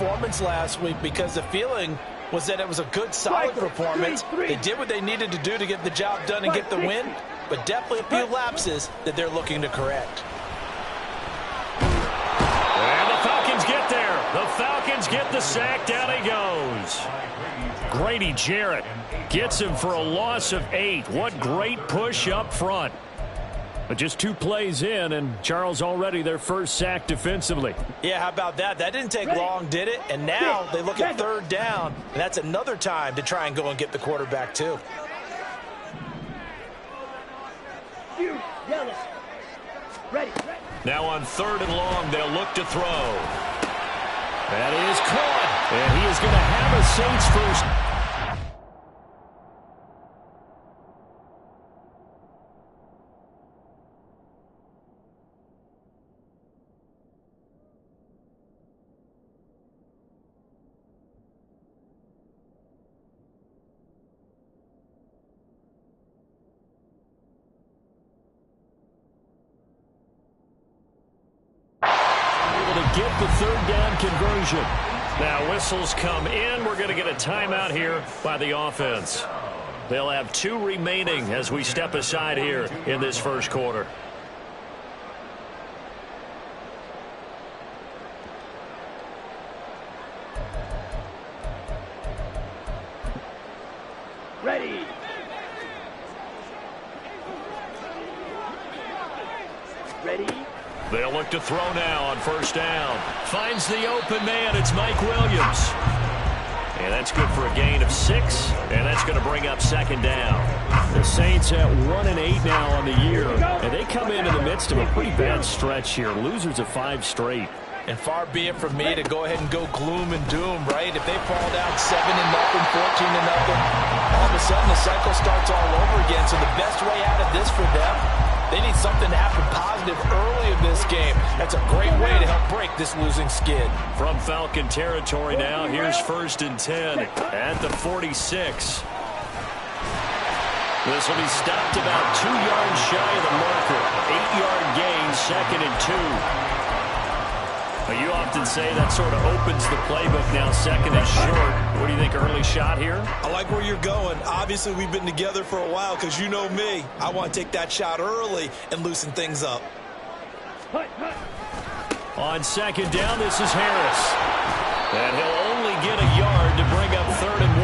performance last week because the feeling was that it was a good, solid performance. They did what they needed to do to get the job done and get the win, but definitely a few lapses that they're looking to correct. And the Falcons get there. The Falcons get the sack. Down he goes. Grady Jarrett gets him for a loss of 8. What great push up front. But just 2 plays in, and Charles already their first sack defensively. Yeah, how about that? That didn't take long, did it? And now they look at 3rd down, and that's another time to try and go and get the quarterback too. Now on 3rd and long, they'll look to throw. That is caught, and he is going to have a Saints first. Get the 3rd down conversion. Now whistles come in. We're going to get a timeout here by the offense. They'll have 2 remaining as we step aside here in this first quarter. Ready. Ready. They'll look to throw now on 1st down. Finds the open man. It's Mike Williams. And that's good for a gain of 6. And that's going to bring up 2nd down. The Saints at 1-8 now on the year. And they come into the midst of a pretty bad stretch here. Losers of 5 straight. And far be it from me to go ahead and go gloom and doom, right? If they fall down 7-0, 14-0, all of a sudden the cycle starts all over again. So the best way out of this for them, they need something to happen positive early in this game. That's a great way to help break this losing skid. From Falcon territory now, here's 1st and 10 at the 46. This will be stopped about 2 yards shy of the marker. 8-yard gain, 2nd and 2. You often say that sort of opens the playbook now. 2nd and short. What do you think, early shot here? I like where you're going. Obviously, we've been together for a while because you know me. I want to take that shot early and loosen things up. On 2nd down, this is Harris. And he'll only get a yard to bring up 3rd and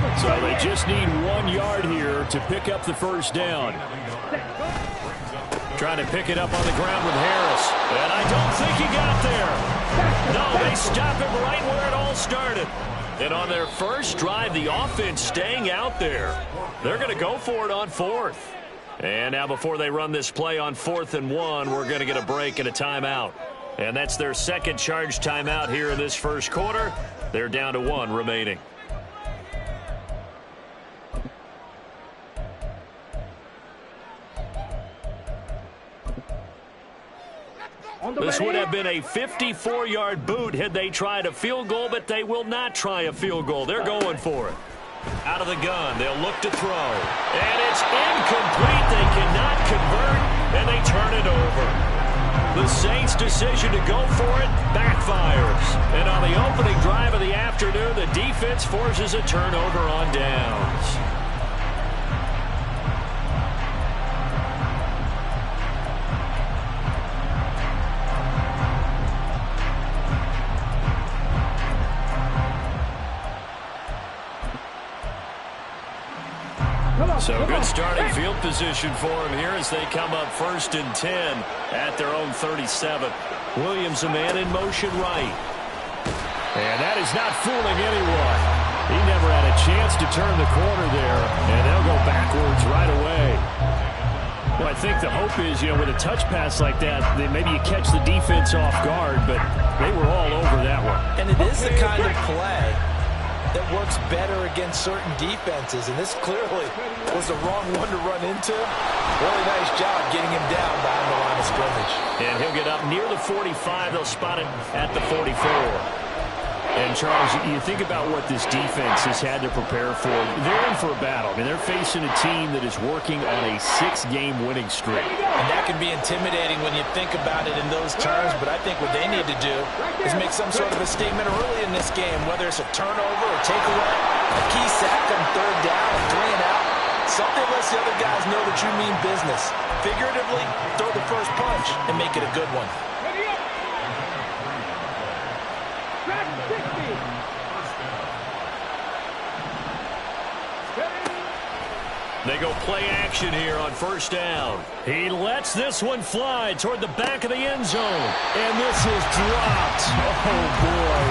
1. So they just need 1 yard here to pick up the 1st down. Trying to pick it up on the ground with Harris. And I don't think he got there. No, they stop him right where it all started. And on their first drive, the offense staying out there. They're going to go for it on 4th. And now before they run this play on 4th and 1, we're going to get a break and a timeout. And that's their 2nd charge timeout here in this first quarter. They're down to 1 remaining. This would have been a 54-yard boot had they tried a field goal, but they will not try a field goal. They're going for it. Out of the gun, they'll look to throw. And it's incomplete. They cannot convert, and they turn it over. The Saints' decision to go for it backfires. And on the opening drive of the afternoon, the defense forces a turnover on downs. So good starting field position for him here as they come up 1st and 10 at their own 37. Williams, a man in motion right. And that is not fooling anyone. He never had a chance to turn the corner there, and they'll go backwards right away. Well, I think the hope is, with a touch pass like that, maybe you catch the defense off guard, but they were all over that one. And it is the kind of play that works better against certain defenses, and this clearly was the wrong one to run into. Really nice job getting him down behind the line of scrimmage. And he'll get up near the 45. They'll spot it at the 44. And Charles, you think about what this defense has had to prepare for. They're in for a battle. I mean, they're facing a team that is working on a 6-game winning streak. And that can be intimidating when you think about it in those terms, but I think what they need to do is make some sort of a statement early in this game, whether it's a turnover or takeaway, a key sack on 3rd down, or 3 and out. Something lets the other guys know that you mean business. Figuratively, throw the first punch and make it a good one. They go play action here on 1st down. He lets this one fly toward the back of the end zone. And this is dropped. Oh, boy.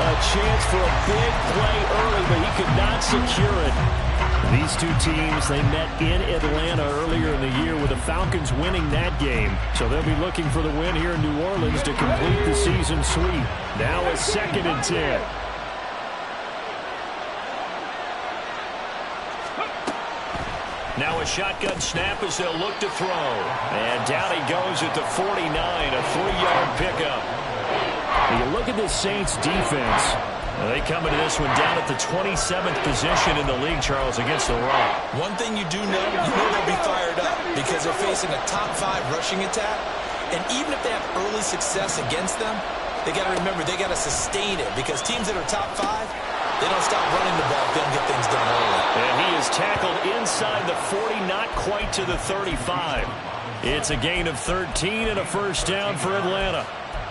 A chance for a big play early, but he could not secure it. These two teams, they met in Atlanta earlier in the year with the Falcons winning that game. So they'll be looking for the win here in New Orleans to complete the season sweep. Now a 2nd and 10. Now a shotgun snap as they'll look to throw. And down he goes at the 49, a 3-yard pickup. When you look at this Saints defense, they come into this one down at the 27th position in the league, Charles, against the run. One thing you do know, they'll be fired up because they're facing a top 5 rushing attack. And even if they have early success against them, they got to remember they got to sustain it because teams that are top 5, they don't stop running the ball if they don't get things done early. And he is tackled inside the 40, not quite to the 35. It's a gain of 13 and a 1st down for Atlanta.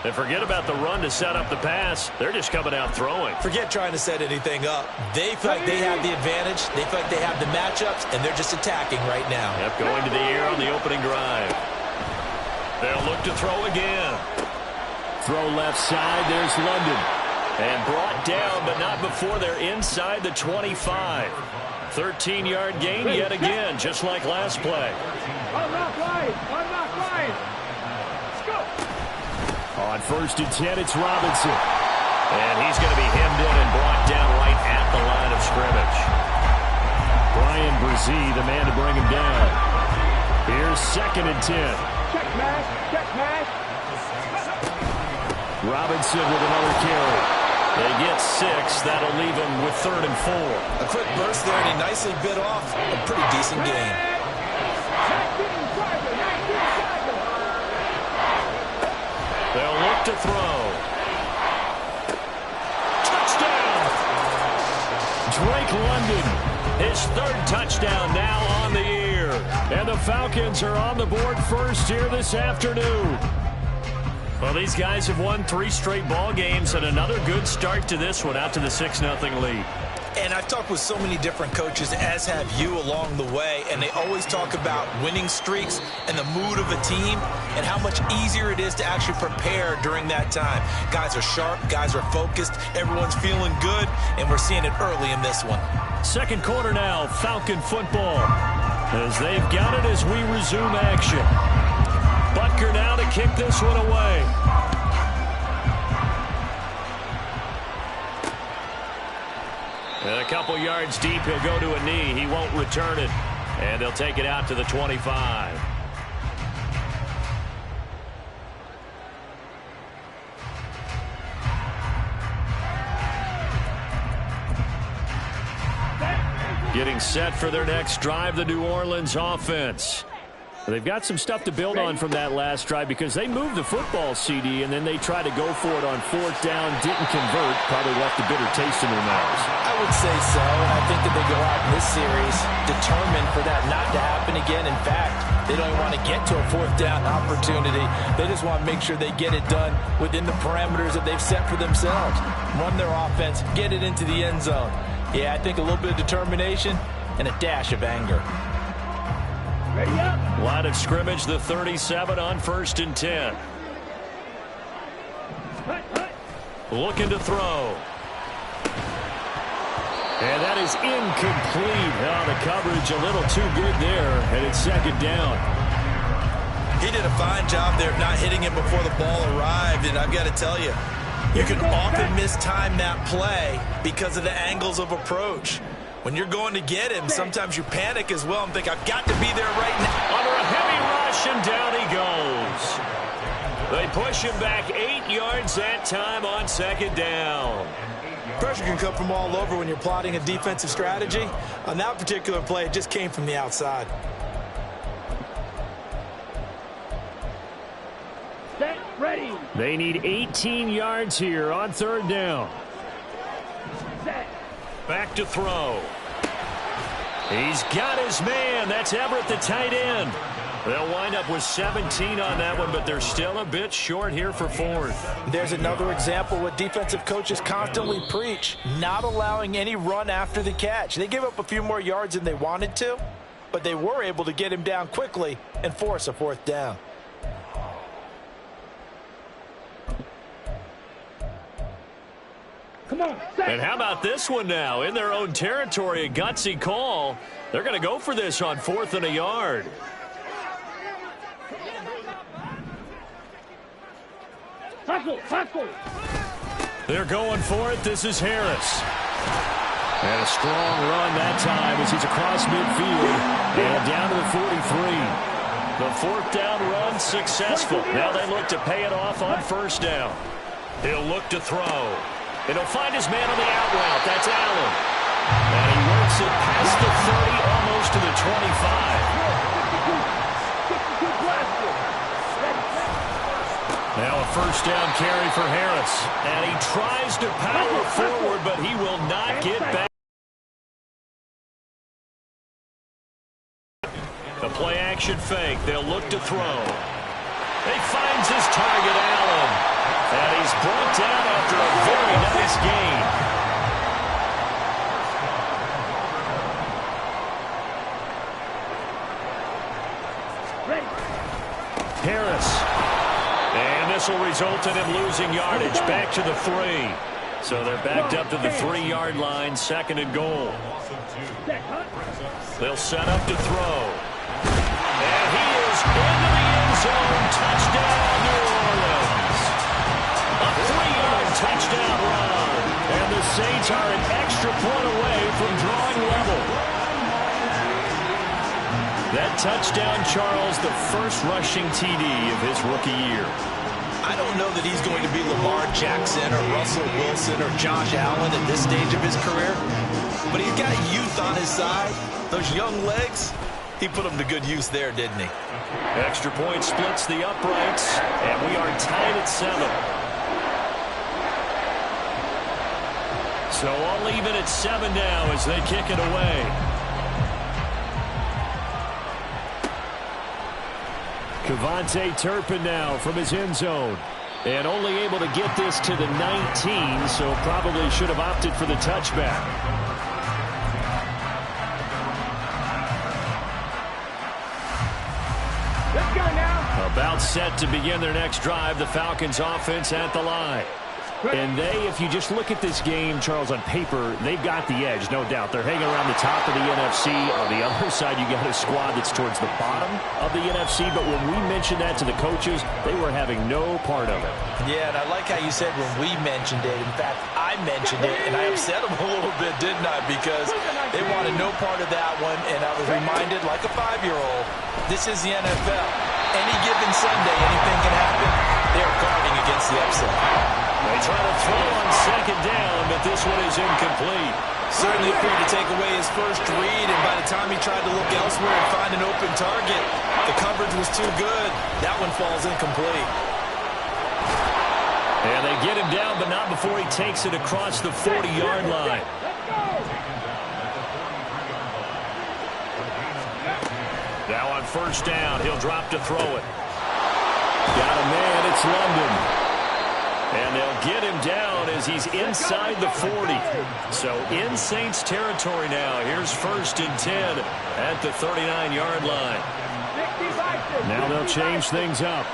And forget about the run to set up the pass. They're just coming out throwing. Forget trying to set anything up. They feel like they have the advantage. They feel like they have the matchups, and they're just attacking right now. Yep, going to the air on the opening drive. They'll look to throw again. Throw left side. There's London. And brought down, but not before they're inside the 25. 13-yard gain yet again, just like last play. One knock wide. Let's go. On 1st and 10, it's Robinson. And he's going to be hemmed in and brought down right at the line of scrimmage. Brian Brzee, the man to bring him down. Here's 2nd and 10. Check pass. Robinson with another carry. They get 6. That'll leave them with 3rd and 4. A quick burst there, and he nicely bit off a pretty decent gain. They'll look to throw. Touchdown! Drake London, his 3rd touchdown now on the year. And the Falcons are on the board first here this afternoon. Well, these guys have won 3 straight ball games and another good start to this one out to the 6-0 lead. And I've talked with so many different coaches, as have you along the way, and they always talk about winning streaks and the mood of a team and how much easier it is to actually prepare during that time. Guys are sharp, guys are focused, everyone's feeling good, and we're seeing it early in this one. 2nd quarter now, Falcon football, as they've got it as we resume action. Butker now to kick this one away. And a couple yards deep, he'll go to a knee. He won't return it. And they'll take it out to the 25. Getting set for their next drive, the New Orleans offense. They've got some stuff to build on from that last drive because they moved the football, CD, and then they tried to go for it on 4th down, didn't convert, probably left a bitter taste in their mouths. I would say so, and I think that they go out in this series determined for that not to happen again. In fact, they don't even want to get to a 4th down opportunity. They just want to make sure they get it done within the parameters that they've set for themselves. Run their offense, get it into the end zone. Yeah, I think a little bit of determination and a dash of anger. Ready up. Line of scrimmage, the 37 on 1st and 10. Looking to throw. And that is incomplete. Oh, the coverage a little too good there, and it's 2nd down. He did a fine job there of not hitting him before the ball arrived, and I've got to tell you, you can often mistime that play because of the angles of approach. When you're going to get him, sometimes you panic as well and think, I've got to be there right now. Under a heavy rush, and down he goes. They push him back 8 yards that time on second down. Pressure can come from all over when you're plotting a defensive strategy. On that particular play, it just came from the outside. Set, ready. They need 18 yards here on third down. Set. Back to throw. He's got his man. That's Everett, the tight end. They'll wind up with 17 on that one, but they're still a bit short here for fourth. There's another example what defensive coaches constantly preach, not allowing any run after the catch. They gave up a few more yards than they wanted to, but they were able to get him down quickly and force a fourth down. Come on, set. And how about this one now? In their own territory, a gutsy call. They're going to go for this on 4th and a yard. Hustle, hustle. They're going for it. This is Harris. And a strong run that time as he's across midfield and down to the 43. The 4th down run successful. Now they look to pay it off on 1st down. He'll look to throw. And he'll find his man on the out route. That's Allen. And he works it past the 30, almost to the 25. Now a 1st down carry for Harris. And he tries to power forward, but he will not get back. The play action fake. They'll look to throw. He finds his target, Allen. And he's brought down after a very nice gain. Harris. And this will result in him losing yardage back to the 3. So they're backed up to the 3-yard line, 2nd and goal. They'll set up to throw. And he is into the end zone. Touchdown, New Orleans. A 3-yard touchdown run. And the Saints are an extra point away from drawing level. That touchdown, Charles, the first rushing TD of his rookie year. I don't know that he's going to be Lamar Jackson or Russell Wilson or Josh Allen at this stage of his career, but he's got youth on his side. Those young legs, he put them to good use there, didn't he? Extra point splits the uprights, and we are tied at 7. So all even at 7 now as they kick it away. Kevontae Turpin now from his end zone. And only able to get this to the 19, so probably should have opted for the touchback. Let's go now. About set to begin their next drive, the Falcons offense at the line. And they, if you just look at this game, Charles, on paper, they've got the edge, no doubt. They're hanging around the top of the NFC. On the other side, you got a squad that's towards the bottom of the NFC. But when we mentioned that to the coaches, they were having no part of it. Yeah, and I like how you said when we mentioned it. In fact, I mentioned it, and I upset them a little bit, didn't I? Because they wanted no part of that one, and I was reminded, like a 5-year-old, this is the NFL. Any given Sunday, anything can happen. They're guarding against the upset. They try to throw on 2nd down, but this one is incomplete. Certainly appeared to take away his first read, and by the time he tried to look elsewhere and find an open target, the coverage was too good. That one falls incomplete. And they get him down, but not before he takes it across the 40-yard line. Now on 1st down, he'll drop to throw it. Got a man, it's London. And they'll get him down as he's inside the 40. So in Saints territory now. Here's 1st and 10 at the 39-yard line. Now they'll change things up.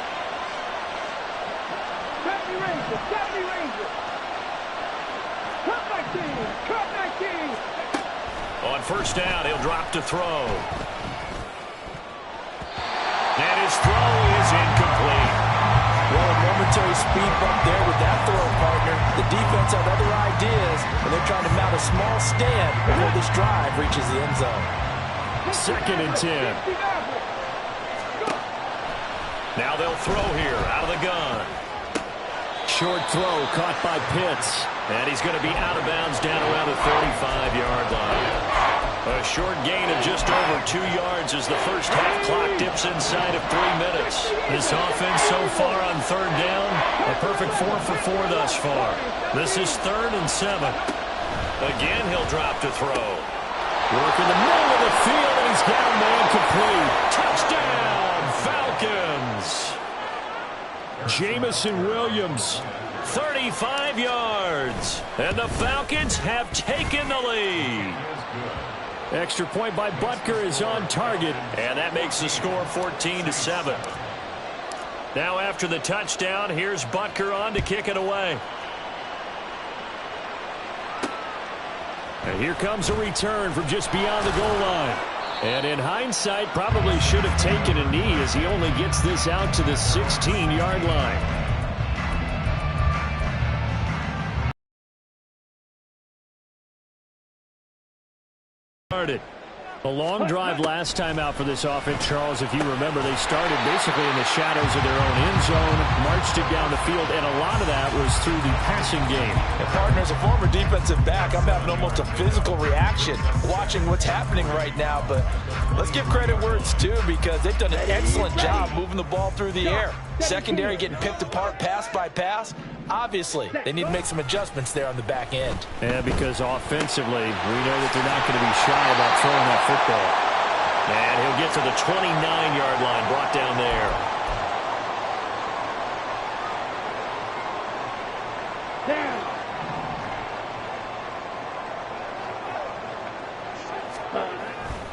On 1st down, he'll drop to throw. And his throw is incomplete. Well, a momentary speed bump there with that throw, partner. The defense had other ideas, and they're trying to mount a small stand before this drive reaches the end zone. 2nd and 10. Now they'll throw here out of the gun. Short throw caught by Pitts. And he's going to be out of bounds down around the 35-yard line. A short gain of just over 2 yards as the first half clock dips inside of 3 minutes. This offense so far on third down, a perfect 4 for 4 thus far. This is 3rd and 7. Again, he'll drop to throw. Work in the middle of the field, and he's got a man complete. Touchdown, Falcons! Jamison Williams, 35 yards. And the Falcons have taken the lead. Extra point by Butker is on target. And that makes the score 14-7. Now after the touchdown, here's Butker on to kick it away. And here comes a return from just beyond the goal line. And in hindsight, probably should have taken a knee as he only gets this out to the 16-yard line. A long drive last time out for this offense, Charles. If you remember, they started basically in the shadows of their own end zone, marched it down the field, and a lot of that was through the passing game. And partner, as a former defensive back, I'm having almost a physical reaction watching what's happening right now. But let's give credit where it's due, because they've done an excellent job moving the ball through the air. Secondary getting picked apart pass by pass. Obviously, they need to make some adjustments there on the back end. Yeah, because offensively, we know that they're not going to be shy about throwing that football. And he'll get to the 29-yard line, brought down there.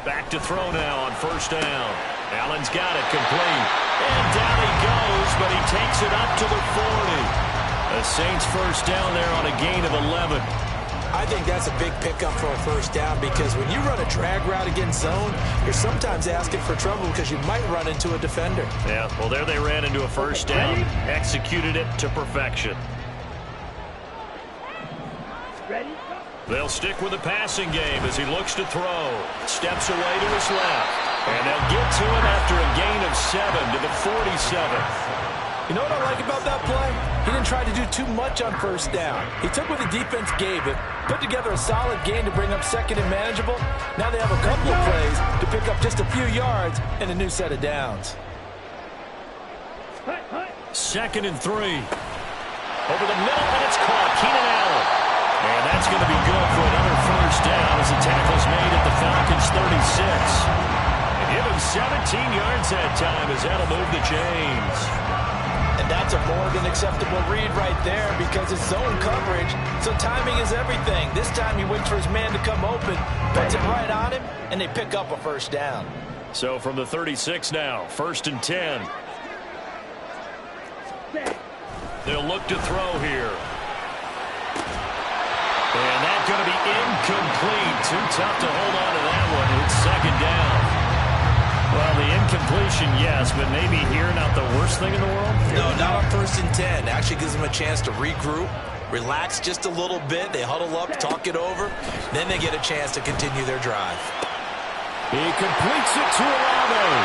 Back to throw now on first down. Allen's got it complete. And down he goes, but he takes it up to the 40. The Saints first down there on a gain of 11. I think that's a big pickup for a first down, because when you run a drag route against zone, you're sometimes asking for trouble because you might run into a defender. Yeah, well, there they ran into a first down, executed it to perfection. Ready? They'll stick with the passing game as he looks to throw. Steps away to his left. And they'll get to him after a gain of 7 to the 47th. You know what I like about that play? He didn't try to do too much on first down. He took what the defense gave him, put together a solid gain to bring up second and manageable. Now they have a couple of plays to pick up just a few yards and a new set of downs. 2nd and 3. Over the middle, and it's caught. Keenan Allen. And that's going to be good for another first down as the tackle's made at the Falcons' 36. And give him 17 yards that time as that'll move the chains. And that's a more than acceptable read right there, because it's zone coverage, so timing is everything. This time he waits for his man to come open, puts it right on him, and they pick up a first down. So from the 36 now, 1st and 10. They'll look to throw here. And that's going to be incomplete. Too tough to hold on to that one. It's 2nd down. Well, the incompletion, yes, but maybe here not the worst thing in the world? No, not on 1st and 10. Actually gives them a chance to regroup, relax just a little bit. They huddle up, talk it over. Then they get a chance to continue their drive. He completes it to Olave.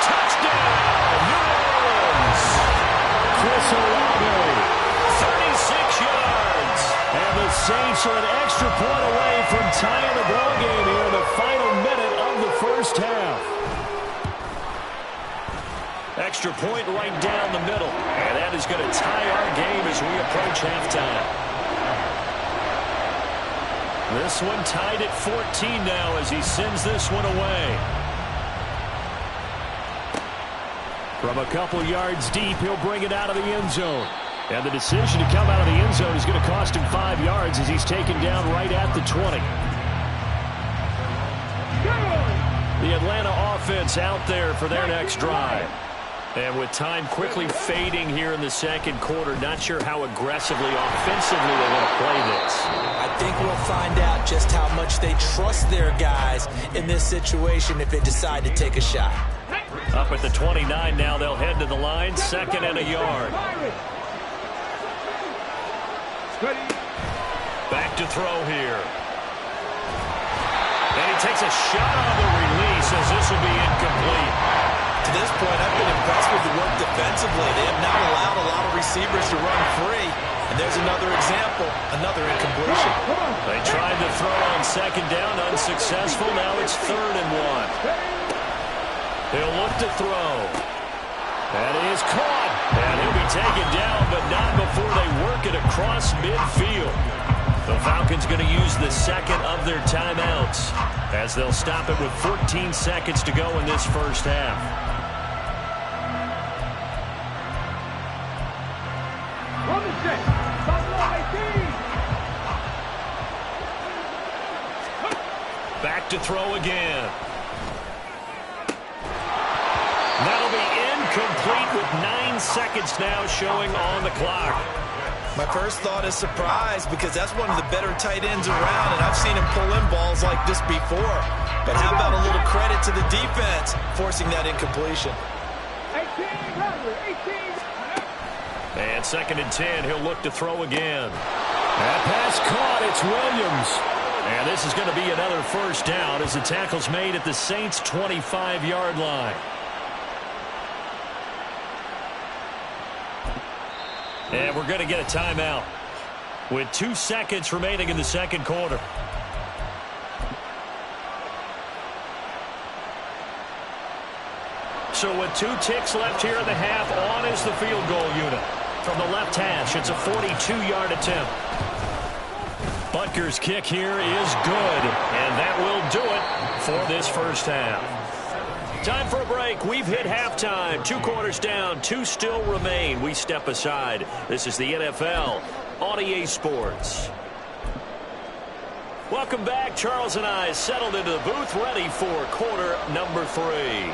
Touchdown, New Orleans. Chris Olave, 36 yards. And the Saints are an extra point away from tying the ball game here in the final minute of the first half. Extra point right down the middle. And that is going to tie our game as we approach halftime. This one tied at 14 now as he sends this one away. From a couple yards deep, he'll bring it out of the end zone. And the decision to come out of the end zone is going to cost him 5 yards as he's taken down right at the 20. The Atlanta offense out there for their next drive. And with time quickly fading here in the second quarter, not sure how aggressively, offensively they want to play this. I think we'll find out just how much they trust their guys in this situation if they decide to take a shot. Up at the 29 now, they'll head to the line, 2nd and a yard. Back to throw here. And he takes a shot on the release as this will be incomplete. To this point, I've been impressed with the work defensively. They have now allowed a lot of receivers to run free. And there's another example, another incompletion. They tried to throw on second down, unsuccessful. Now it's 3rd and 1. He'll look to throw. That is caught. And he'll be taken down, but not before they work it across midfield. The Falcons going to use the second of their timeouts as they'll stop it with 14 seconds to go in this first half. Back to throw again. That'll be incomplete with 9 seconds now showing on the clock. My first thought is surprise because that's one of the better tight ends around, and I've seen him pull in balls like this before. But how about a little credit to the defense forcing that incompletion? 18. And 2nd and 10, he'll look to throw again. That pass caught, it's Williams. And this is going to be another first down as the tackle's made at the Saints' 25-yard line. And we're going to get a timeout with 2 seconds remaining in the second quarter. So with 2 ticks left here in the half, on is the field goal unit. From the left hash, it's a 42-yard attempt. Butker's kick here is good, and that will do it for this first half. Time for a break. We've hit halftime. 2 quarters down, 2 still remain. We step aside. This is the NFL on EA Sports. Welcome back. Charles and I settled into the booth, ready for quarter number 3.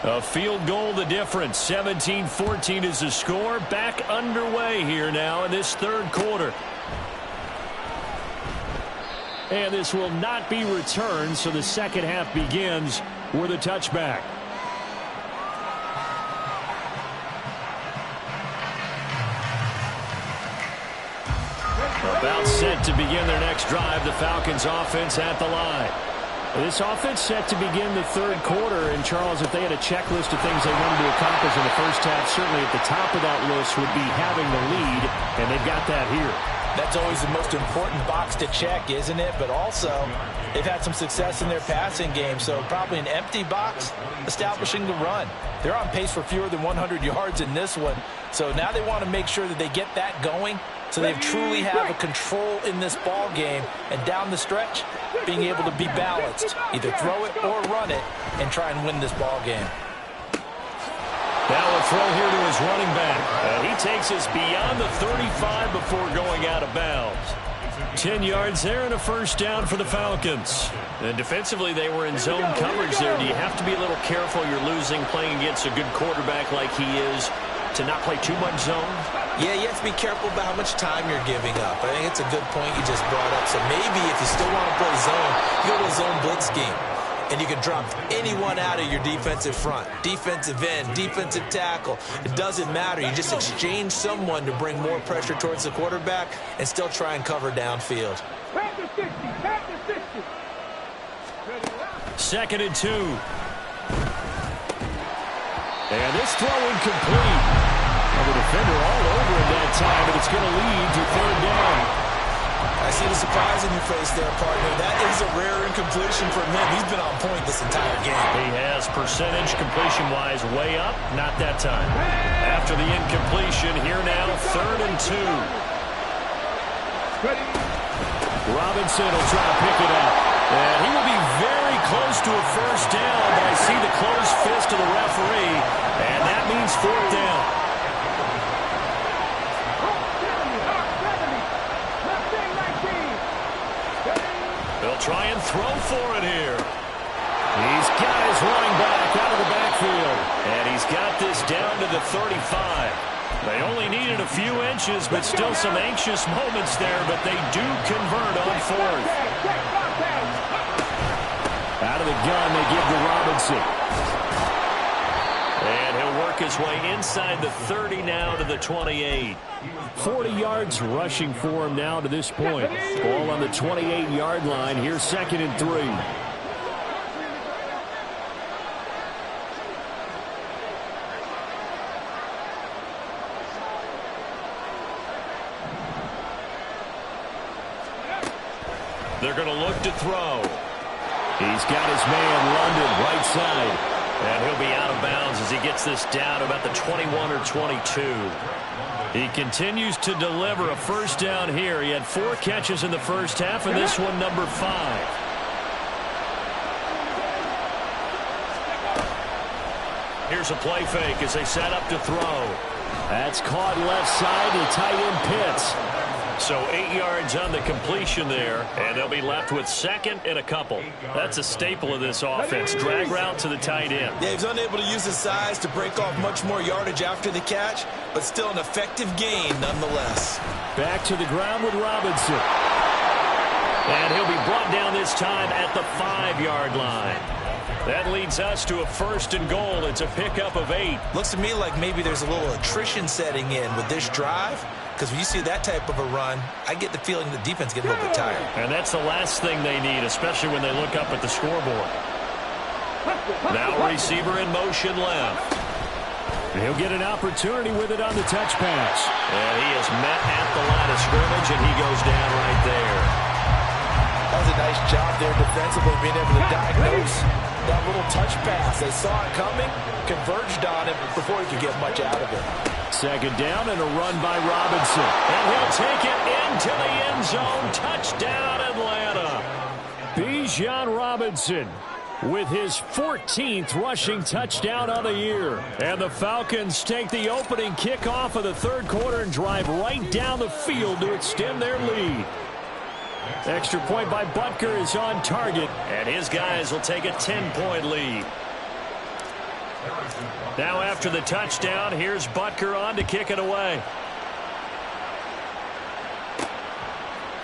A field goal the difference. 17-14 is the score. Back underway here now in this third quarter. And this will not be returned, so the second half begins with a touchback. About set to begin their next drive. The Falcons offense at the line. This offense set to begin the third quarter, and Charles, if they had a checklist of things they wanted to accomplish in the first half, certainly at the top of that list would be having the lead, and they've got that here. That's always the most important box to check, isn't it? But also, they've had some success in their passing game, so probably an empty box establishing the run. They're on pace for fewer than 100 yards in this one, so now they want to make sure that they get that going so they truly have a control in this ball game, and down the stretch, being able to be balanced, either throw it or run it, and try and win this ball game. Now a throw here to his running back. He takes us beyond the 35 before going out of bounds. 10 yards there and a first down for the Falcons. And defensively, they were in zone coverage there. Do you have to be a little careful? You're losing playing against a good quarterback like he is to not play too much zone? Yeah, you have to be careful about how much time you're giving up. I think it's a good point you just brought up. So maybe if you still want to play zone, you go to a zone blitz scheme. And you can drop anyone out of your defensive front. Defensive end, defensive tackle. It doesn't matter. You just exchange someone to bring more pressure towards the quarterback and still try and cover downfield. Second and 2. And this throw incomplete. The defender all over him that time, but it's going to lead to third down. I see the surprise in your face there, partner. That is a rare incompletion from him. He's been on point this entire game. He has percentage completion-wise way up. Not that time. After the incompletion, here now, third and 2. Robinson will try to pick it up. And he will be very close to a first down, but I see the closed fist of the referee, and that means fourth down. for it here. He's got his running back out of the backfield. And he's got this down to the 35. They only needed a few inches, but still some anxious moments there, but they do convert on fourth. Out of the gun, they give to Robinson. And he'll work his way inside the 30 now to the 28. 40 yards rushing for him now to this point. Ball on the 28-yard line. Here's 2nd and 3. They're going to look to throw. He's got his man London right side. And he'll be out of bounds as he gets this down about the 21 or 22. He continues to deliver a first down here. He had 4 catches in the first half, and this one number 5. Here's a play fake as they set up to throw. That's caught left side to tight end Pitts. So 8 yards on the completion there, and they'll be left with 2nd and a couple. That's a staple of this offense. Drag route to the tight end. Yeah, he's unable to use his size to break off much more yardage after the catch, but still an effective gain nonetheless. Back to the ground with Robinson. And he'll be brought down this time at the 5-yard line. That leads us to a 1st and goal. It's a pickup of 8. Looks to me like maybe there's a little attrition setting in with this drive, because when you see that type of a run, I get the feeling the defense gets a little bit tired. And that's the last thing they need, especially when they look up at the scoreboard. Now receiver in motion left. He'll get an opportunity with it on the touch pass. And he is met at the line of scrimmage, and he goes down right there. That was a nice job there defensively, being able to diagnose that little touch pass. They saw it coming, converged on it before he could get much out of it. 2nd down and a run by Robinson. And he'll take it into the end zone. Touchdown, Atlanta. Bijan Robinson with his 14th rushing touchdown of the year. And the Falcons take the opening kickoff of the 3rd quarter and drive right down the field to extend their lead. Extra point by Butker is on target, and his guys will take a 10-point lead. Now after the touchdown, here's Butker on to kick it away.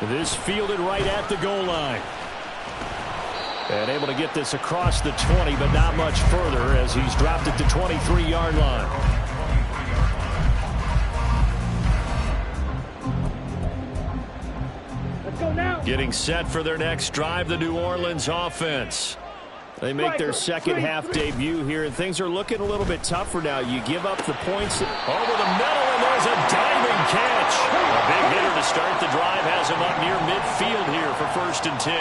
This fielded right at the goal line. And able to get this across the 20, but not much further as he's dropped at the 23-yard line. Getting set for their next drive, the New Orleans offense. They make their second half debut here, and things are looking a little bit tougher now. You give up the points over the middle, and there's a diving catch. A big hitter to start the drive has him up near midfield here for 1st and 10.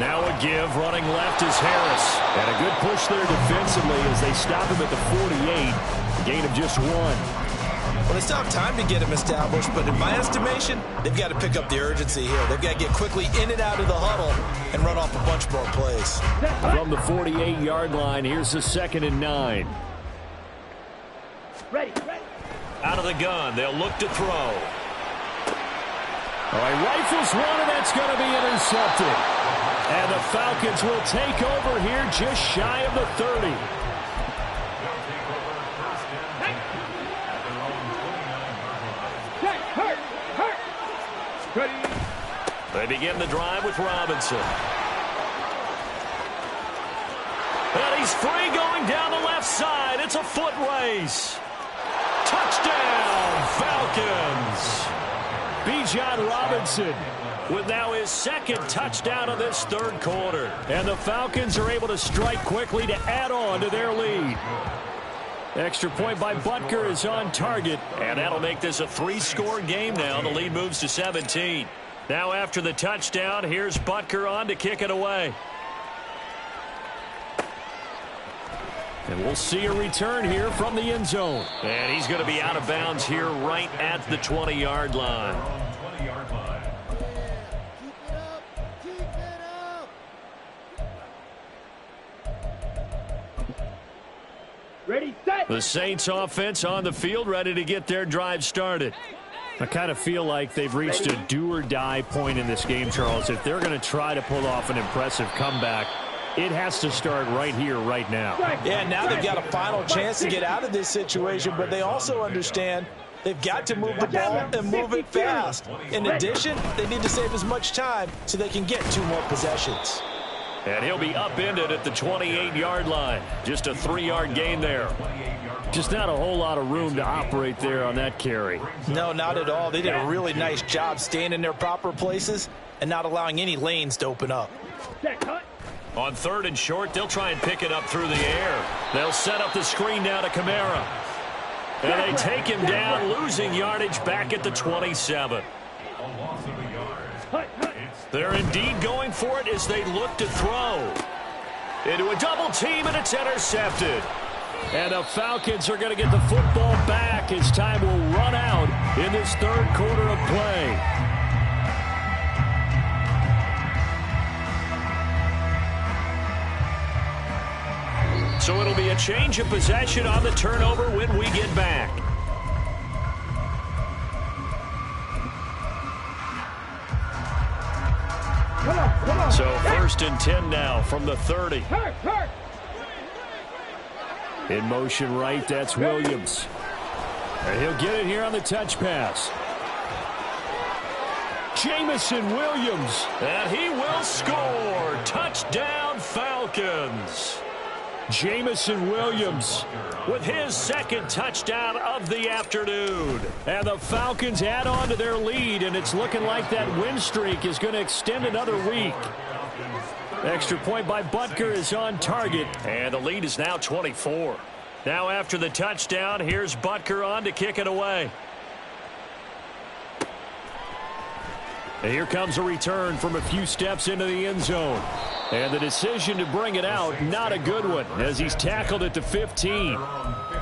Now a give, running left is Harris. And a good push there defensively as they stop him at the 48. A gain of just 1. Well, they still have time to get him established, but in my estimation, they've got to pick up the urgency here. They've got to get quickly in and out of the huddle and run off a bunch more plays. From the 48-yard line, here's the 2nd and 9. Ready. Out of the gun, they'll look to throw. All right, rifles one, and that's going to be intercepted. And the Falcons will take over here just shy of the 30. They begin the drive with Robinson. And he's free going down the left side. It's a foot race. Touchdown, Falcons. Bijan Robinson with now his 2nd touchdown of this 3rd quarter. And the Falcons are able to strike quickly to add on to their lead. Extra point by Butker is on target. And that'll make this a 3-score game now. The lead moves to 17. Now after the touchdown, here's Butker on to kick it away. And we'll see a return here from the end zone. And he's going to be out of bounds here right at the 20-yard line. Ready, set. The Saints offense on the field, ready to get their drive started. I kind of feel like they've reached a do-or-die point in this game, Charles. If they're going to try to pull off an impressive comeback, it has to start right here, right now. Yeah, now they've got a final chance to get out of this situation, but they also understand they've got to move the ball and move it fast. In addition, they need to save as much time so they can get 2 more possessions. And he'll be upended at the 28-yard line. Just a 3-yard gain there. Just not a whole lot of room to operate there on that carry. No, not at all. They did a really nice job staying in their proper places and not allowing any lanes to open up. On 3rd and short, they'll try and pick it up through the air. They'll set up the screen now to Kamara. And they take him down, losing yardage back at the 27. They're indeed going for it as they look to throw. Into a double team, and it's intercepted. And the Falcons are going to get the football back as time will run out in this 3rd quarter of play. So it'll be a change of possession on the turnover when we get back. So 1st and 10 now from the 30. In motion right, that's Williams. And he'll get it here on the touch pass. Jamison Williams. And he will score. Touchdown, Falcons. Jamison Williams with his 2nd touchdown of the afternoon. And the Falcons add on to their lead, and it's looking like that win streak is going to extend another week. Extra point by Butker is on target, and the lead is now 24. Now after the touchdown, here's Butker on to kick it away. And here comes a return from a few steps into the end zone. And the decision to bring it out, not a good one, as he's tackled at the 15.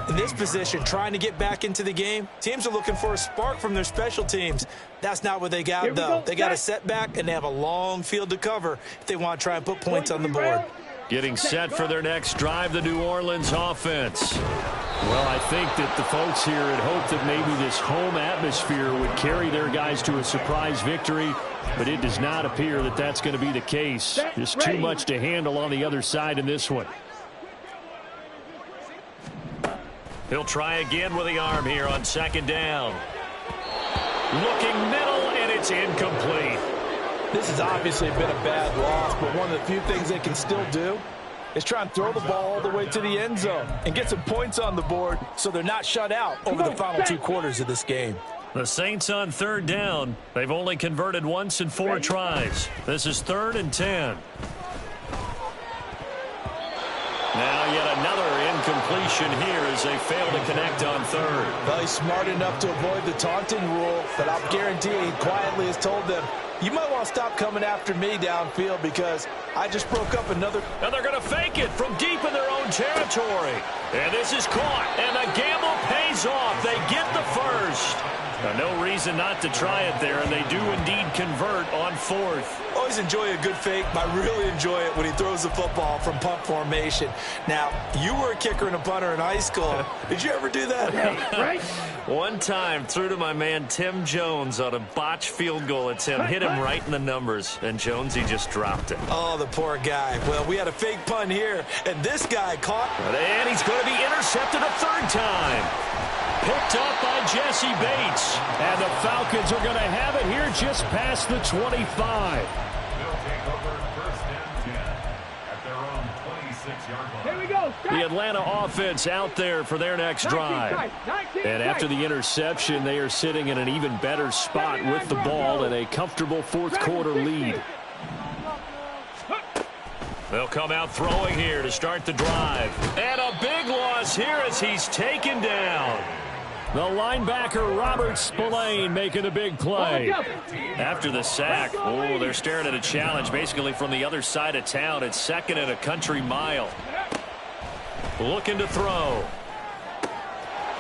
In this position, trying to get back into the game, teams are looking for a spark from their special teams. That's not what they got, though. They got a setback, and they have a long field to cover if they want to try and put points on the board. Getting set for their next drive, the New Orleans offense. Well, I think that the folks here had hoped that maybe this home atmosphere would carry their guys to a surprise victory, but it does not appear that that's going to be the case. Just too much to handle on the other side in this one. He'll try again with the arm here on 2nd down. Looking middle, and it's incomplete. This has obviously been a bad loss, but one of the few things they can still do is try and throw the ball all the way to the end zone and get some points on the board so they're not shut out over the final 2 quarters of this game. The Saints on 3rd down. They've only converted once in 4 tries. This is 3rd and 10. Now yet another incompletion here as they fail to connect on 3rd. Well, he's smart enough to avoid the taunting rule, but I'll guarantee he quietly has told them, you might want to stop coming after me downfield because I just broke up another. And they're going to fake it from deep in their own territory. And this is caught. And the gamble pays off. They get the first. Now, no reason not to try it there, and they do indeed convert on 4th. Always enjoy a good fake, but I really enjoy it when he throws the football from punt formation. Now, you were a kicker and a punter in high school. Did you ever do that? Right? One time, threw to my man Tim Jones on a botched field goal attempt. Hit him right in the numbers, and Jonesy just dropped it. Oh, the poor guy. Well, we had a fake punt here, and this guy caught. And he's going to be intercepted a 3rd time. Picked up by Jesse Bates. And the Falcons are going to have it here just past the 25. Here we go. The Atlanta offense out there for their next drive. And after the interception, they are sitting in an even better spot with the ball and a comfortable 4th quarter lead. They'll come out throwing here to start the drive. And a big loss here as he's taken down. The linebacker, Robert Spillane, making a big play. After the sack, oh, they're staring at a challenge basically from the other side of town. It's 2nd and a country mile. Looking to throw.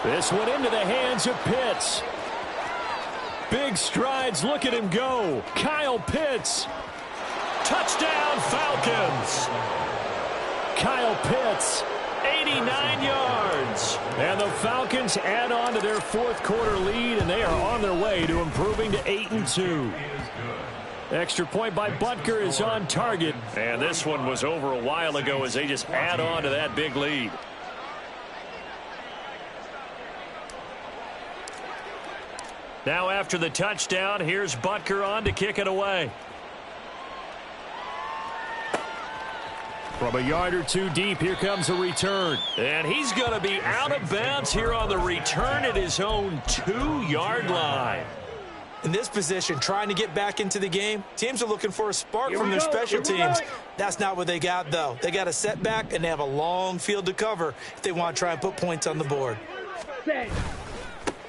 This one into the hands of Pitts. Big strides. Look at him go. Kyle Pitts. Touchdown, Falcons. Kyle Pitts, 89 yards. And the Falcons add on to their fourth quarter lead, and they are on their way to improving to 8-2. Extra point by Butker is on target. And this one was over a while ago as they just add on to that big lead. Now after the touchdown, here's Butker on to kick it away. From a yard or two deep, here comes a return. And he's going to be out of bounds here on the return at his own 2-yard line. In this position, trying to get back into the game, teams are looking for a spark from their special teams. That's not what they got, though. They got a setback, and they have a long field to cover if they want to try and put points on the board.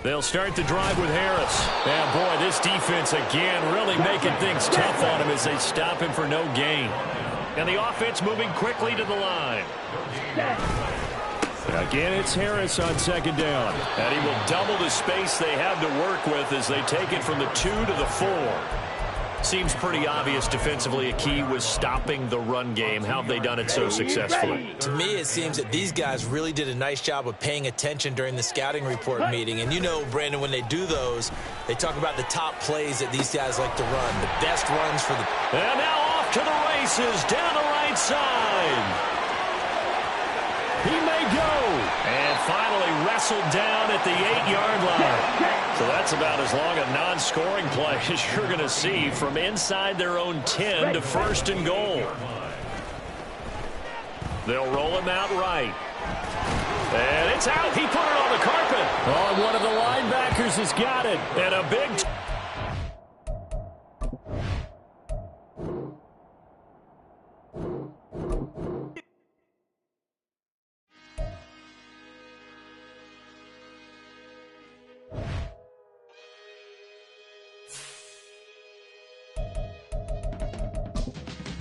They'll start the drive with Harris. And, boy, this defense, again, really making things tough on him as they stop him for no gain. And the offense moving quickly to the line. Again, it's Harris on second down. And he will double the space they have to work with as they take it from the 2 to the 4. Seems pretty obvious defensively a key was stopping the run game. How have they done it so successfully? To me, it seems that these guys really did a nice job of paying attention during the scouting report meeting. And you know, Brandon, when they do those, they talk about the top plays that these guys like to run, the best runs for the... And now off to the races down the right side. He may go. And finally wrestled down at the 8-yard line. So that's about as long a non-scoring play as you're going to see from inside their own 10 to 1st and goal. They'll roll him out right. And it's out. He put it on the carpet. Oh, one of the linebackers has got it. And a big...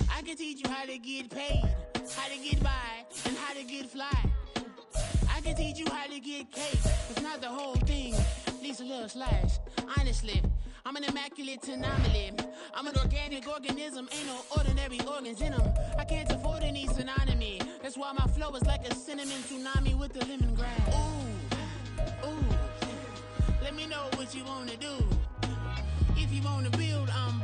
I can teach you how to get paid, how to get by, and how to get fly. I can teach you how to get cake. It's not the whole thing, at least a little slice. Honestly, I'm an immaculate anomaly. I'm an organic organism, ain't no ordinary organs in them. I can't afford any synonymy. That's why my flow is like a cinnamon tsunami with the lemongrass. Ooh, ooh. Let me know what you wanna do. If you wanna build, I'm